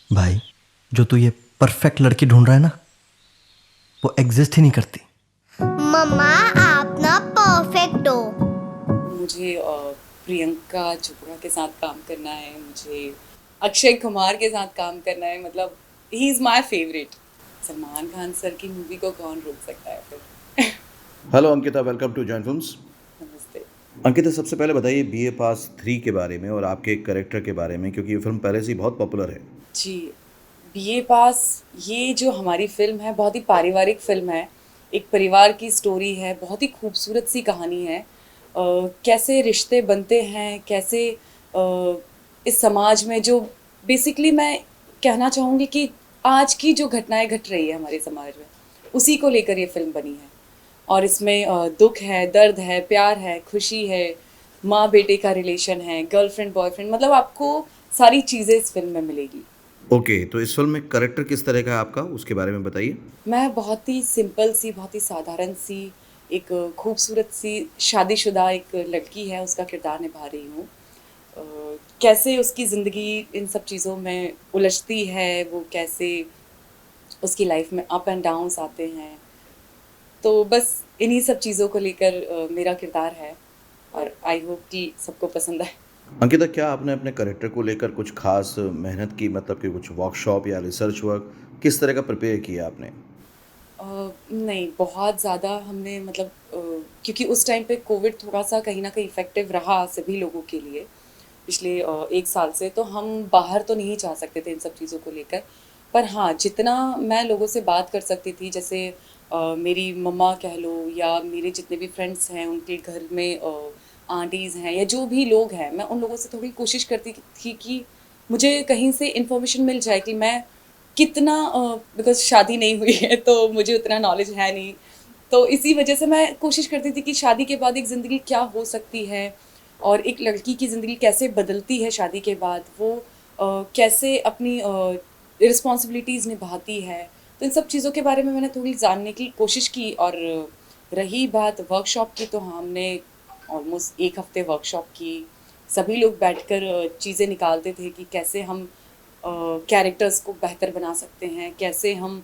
भाई, जो तू ये परफेक्ट लड़की ढूंढ रहा है ना, वो एग्जिस्ट ही नहीं करती। मम्मा आप ना परफेक्ट हो। मुझे प्रियंका चोपड़ा के साथ काम करना है, मुझे अक्षय कुमार के साथ काम करना है। मतलब he is my favourite. Salman Khan sir की मूवी को कौन रोक सकता है फिर। Hello Ankita, welcome to join films. नमस्ते। अंकिता, सबसे पहले बताइए बीए पास 3 के बारे में और आपके कैरेक्टर के बारे में, क्योंकि ये फिल्म पहले से ही बहुत पॉपुलर है। जी, बीए पास ये जो हमारी फ़िल्म है बहुत ही पारिवारिक फ़िल्म है। एक परिवार की स्टोरी है, बहुत ही खूबसूरत सी कहानी है। कैसे रिश्ते बनते हैं, कैसे इस समाज में जो बेसिकली मैं कहना चाहूँगी कि आज की जो घटनाएँ घट रही है हमारे समाज में, उसी को लेकर ये फ़िल्म बनी है। और इसमें दुःख है, दर्द है, प्यार है, खुशी है, माँ-बेटे का रिलेशन है, गर्लफ्रेंड बॉयफ्रेंड, मतलब आपको सारी चीज़ें इस फ़िल्म में मिलेगी। ओके, तो इस फिल्म में कैरेक्टर किस तरह का है आपका, उसके बारे में बताइए। मैं बहुत ही सिंपल सी, बहुत ही साधारण सी, एक खूबसूरत सी शादीशुदा एक लड़की है, उसका किरदार निभा रही हूँ। कैसे उसकी ज़िंदगी इन सब चीज़ों में उलझती है, वो कैसे उसकी लाइफ में अप एंड डाउन्स आते हैं। तो बस इन्हीं सब चीज़ों को लेकर मेरा किरदार है और आई होप कि सबको पसंद आए। अंकिता, क्या आपने अपने कैरेक्टर को लेकर कुछ खास मेहनत की, मतलब कि कुछ वर्कशॉप या रिसर्च वर्क किस तरह का प्रिपेयर किया आपने? नहीं, बहुत ज़्यादा हमने मतलब क्योंकि उस टाइम पे कोविड थोड़ा-सा कहीं न कहीं इफ़ेक्टिव रहा सभी लोगों के लिए, पिछले 1 साल से, तो हम बाहर तो नहीं जा सकते थे इन सब चीज़ों को लेकर। पर हाँ, जितना मैं लोगों से बात कर सकती थी, जैसे मेरी मम्मा कह लो या मेरे जितने भी फ्रेंड्स हैं, उनके घर में आंटीज़ हैं या जो भी लोग हैं, मैं उन लोगों से थोड़ी कोशिश करती थी कि मुझे कहीं से इन्फॉर्मेशन मिल जाए कि मैं कितना बिकॉज़ शादी नहीं हुई है तो मुझे उतना नॉलेज है नहीं। तो इसी वजह से मैं कोशिश करती थी कि शादी के बाद एक ज़िंदगी क्या हो सकती है और एक लड़की की ज़िंदगी कैसे बदलती है शादी के बाद, वो कैसे अपनी रिस्पॉन्सिबिलिटीज़ निभाती है। तो इन सब चीज़ों के बारे में मैंने थोड़ी जानने की कोशिश की। और रही बात वर्कशॉप की, तो हाँ, हमने ऑलमोस्ट 1 हफ़्ते वर्कशॉप की। सभी लोग बैठकर चीज़ें निकालते थे कि कैसे हम कैरेक्टर्स को बेहतर बना सकते हैं, कैसे हम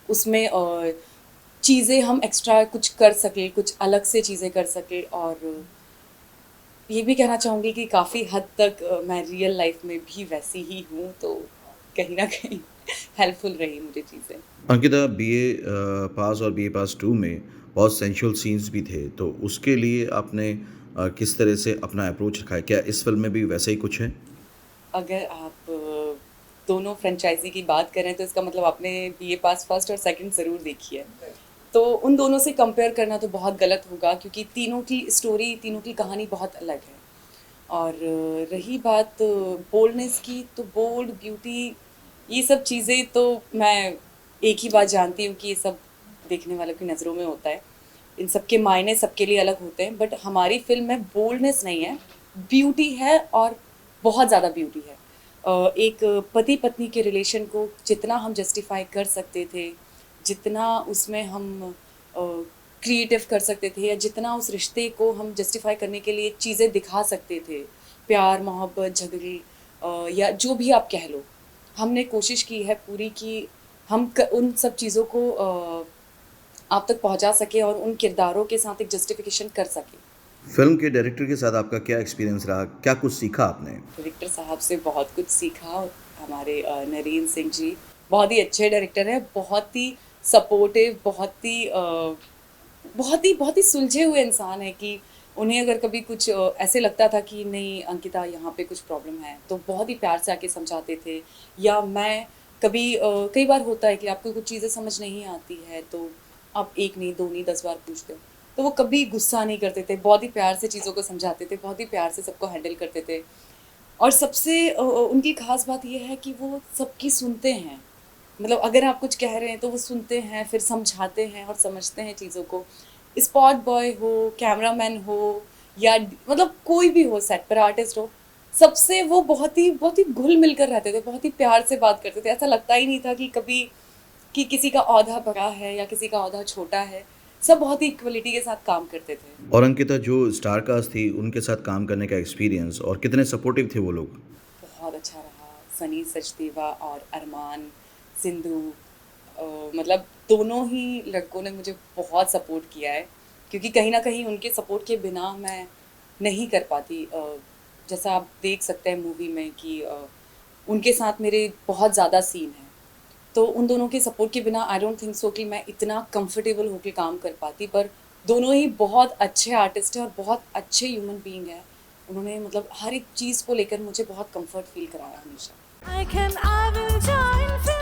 उसमें चीज़ें हम एक्स्ट्रा कुछ कर सकें, कुछ अलग से चीज़ें कर सकें। और ये भी कहना चाहूँगी कि काफ़ी हद तक मैं रियल लाइफ में भी वैसी ही हूँ, तो कहीं न कहीं हेल्पफुल रही मुझे चीज़ें। अंकिता, बीए पास और बीए पास 2 में बहुत सेंसुअल सीन्स भी थे, तो उसके लिए आपने किस तरह से अपना अप्रोच रखा है? क्या इस फिल्म में भी वैसा ही कुछ है? अगर आप दोनों फ्रेंचाइज़ी की बात करें तो इसका मतलब आपने बीए पास फर्स्ट और सेकंड ज़रूर देखी है। तो उन दोनों से कंपेयर करना तो बहुत गलत होगा, क्योंकि तीनों की स्टोरी, तीनों की कहानी बहुत अलग है। और रही बात बोल्डनेस की, तो बोल्ड, ब्यूटी, ये सब चीज़ें तो मैं एक ही बात जानती हूँ कि ये सब देखने वालों की नज़रों में होता है। इन सब के मायने सबके लिए अलग होते हैं, बट हमारी फ़िल्म में बोल्डनेस नहीं है, ब्यूटी है और बहुत ज़्यादा ब्यूटी है। एक पति-पत्नी के रिलेशन को जितना हम जस्टिफ़ाई कर सकते थे, जितना उसमें हम क्रिएटिव कर सकते थे, या जितना उस रिश्ते को हम जस्टिफ़ाई करने के लिए चीज़ें दिखा सकते थे, प्यार, मोहब्बत, झगड़े, या जो भी आप कह लो, हमने कोशिश की है पूरी कि हम उन सब चीज़ों को आप तक पहुँचा सकें और उन किरदारों के साथ एक जस्टिफिकेशन कर सकें। फिल्म के डायरेक्टर के साथ आपका क्या एक्सपीरियंस रहा? क्या कुछ सीखा आपने? डायरेक्टर साहब से बहुत कुछ सीखा। हमारे नरेंद्र सिंह जी बहुत ही अच्छे डायरेक्टर हैं, बहुत ही सपोर्टिव, बहुत ही सुलझे हुए इंसान हैं कि उन्हें अगर कभी कुछ ऐसे लगता था कि नहीं अंकिता यहाँ पे कुछ प्रॉब्लम है, तो बहुत ही प्यार से आके समझाते थे। या मैं कभी कई बार होता है कि आपको कुछ चीज़ें समझ नहीं आती है, तो आप 1 नहीं, 2 नहीं, 10 बार पूछते हो। तो वो कभी गुस्सा नहीं करते थे, बहुत ही प्यार से चीज़ों को समझाते थे, बहुत ही प्यार से सबको हैंडल करते थे। और सबसे उनकी ख़ास बात ये है कि वो सबकी सुनते हैं। मतलब अगर आप कुछ कह रहे हैं तो वो सुनते हैं, फिर समझाते हैं और समझते हैं चीज़ों को। स्पॉट बॉय हो, कैमरामैन हो, या मतलब कोई भी हो, सेट पर आर्टिस्ट हो, सबसे वो बहुत ही घुल-मिल कर रहते थे, बहुत ही प्यार से बात करते थे। ऐसा लगता ही नहीं था कि कभी कि किसी का ओहदा बड़ा है या किसी का ओहदा छोटा है। सब बहुत ही इक्वालिटी के साथ काम करते थे। और अंकिता, जो स्टार कास्ट थी, उनके साथ काम करने का एक्सपीरियंस और कितने सपोर्टिव थे वो लोग? बहुत अच्छा रहा। सनी सचदेवा और अरमान सिंधु, मतलब दोनों ही लड़कों ने मुझे बहुत सपोर्ट किया है, क्योंकि कहीं ना कहीं उनके सपोर्ट के बिना मैं नहीं कर पाती। जैसा आप देख सकते हैं मूवी में कि उनके साथ मेरे बहुत ज़्यादा सीन हैं, तो उन दोनों के सपोर्ट के बिना आई डोंट थिंक सो कि मैं इतना कंफर्टेबल होकर काम कर पाती। पर दोनों ही बहुत अच्छे आर्टिस्ट हैं और बहुत अच्छे ह्यूमन बीइंग हैं। उन्होंने मतलब हर एक चीज़ को लेकर मुझे बहुत कंफर्ट फील कराया हमेशा। I will join